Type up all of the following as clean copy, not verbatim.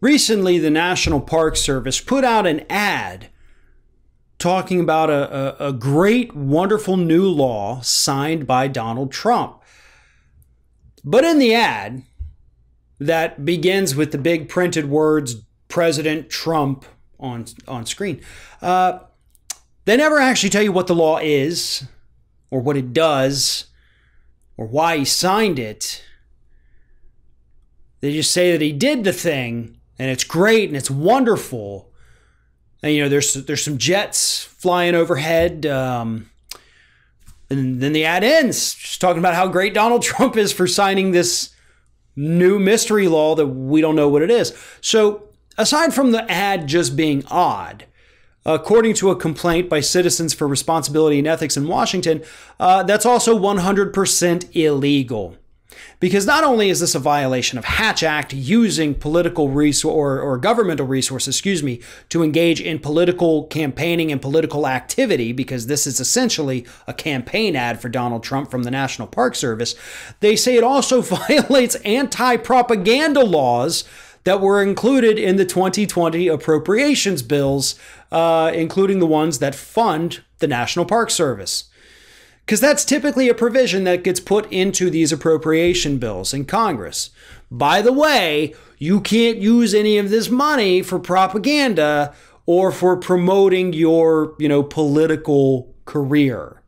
Recently, the National Park Service put out an ad talking about a great, wonderful new law signed by Donald Trump. But in the ad that begins with the big printed words, President Trump on screen, they never actually tell you what the law is or what it does or why he signed it. They just say that he did the thing and it's great and it's wonderful. And, you know, there's some jets flying overhead. And then the ad ends just talking about how great Donald Trump is for signing this new mystery law that we don't know what it is. So aside from the ad just being odd, according to a complaint by Citizens for Responsibility and Ethics in Washington, that's also 100% illegal. Because not only is this a violation of Hatch Act, using political or governmental resources, to engage in political campaigning and political activity, because this is essentially a campaign ad for Donald Trump from the National Park Service, they say it also violates anti-propaganda laws that were included in the 2020 appropriations bills, including the ones that fund the National Park Service. Because that's typically a provision that gets put into these appropriation bills in Congress. By the way, you can't use any of this money for propaganda or for promoting your, political career.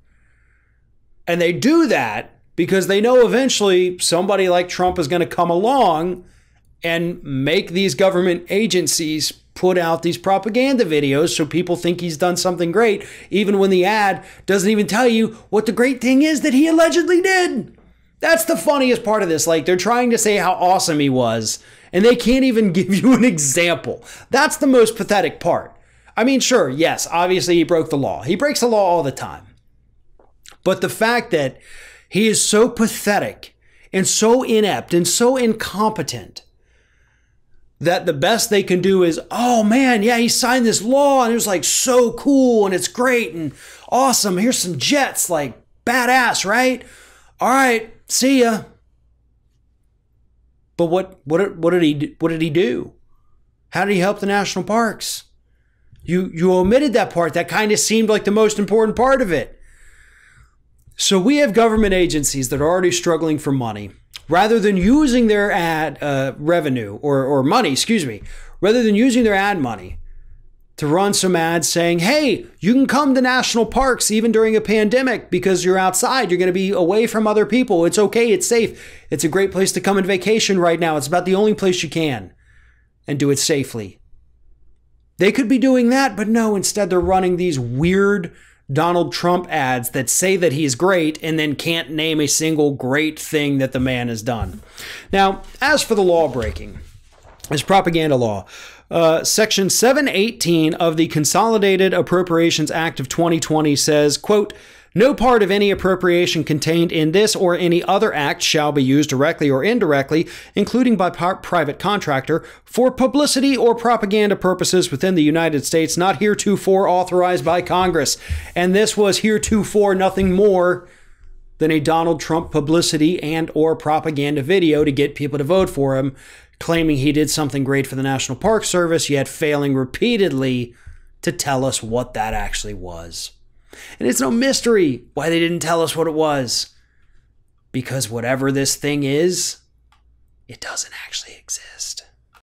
And they do that because they know eventually somebody like Trump is going to come along and make these government agencies put out these propaganda videos so people think he's done something great, even when the ad doesn't even tell you what the great thing is that he allegedly did. That's the funniest part of this. Like, they're trying to say how awesome he was, and they can't even give you an example. That's the most pathetic part. I mean, sure, yes, obviously he broke the law. He breaks the law all the time. But the fact that he is so pathetic and so inept and so incompetent that the best they can do is, oh man, yeah, he signed this law and it was like so cool and it's great and awesome. Here's some jets, like badass, right? All right, see ya. But what did he do? How did he help the national parks? You omitted that part. That kind of seemed like the most important part of it. So we have government agencies that are already struggling for money. Rather than using their ad revenue or money, rather than using their ad money to run some ads saying, hey, you can come to national parks even during a pandemic because you're outside. You're going to be away from other people. It's okay. It's safe. It's a great place to come on vacation right now. It's about the only place you can, and do it safely. They could be doing that, but no, instead they're running these weird Donald Trump ads that say that he's great and then can't name a single great thing that the man has done. Now, as for the law breaking, this propaganda law, Section 718 of the Consolidated Appropriations Act of 2020 says, quote, no part of any appropriation contained in this or any other act shall be used directly or indirectly, including by private contractor, for publicity or propaganda purposes within the United States, not heretofore authorized by Congress. And this was heretofore nothing more than a Donald Trump publicity and or propaganda video to get people to vote for him, claiming he did something great for the National Park Service, yet failing repeatedly to tell us what that actually was. And it's no mystery why they didn't tell us what it was. Because whatever this thing is, it doesn't actually exist.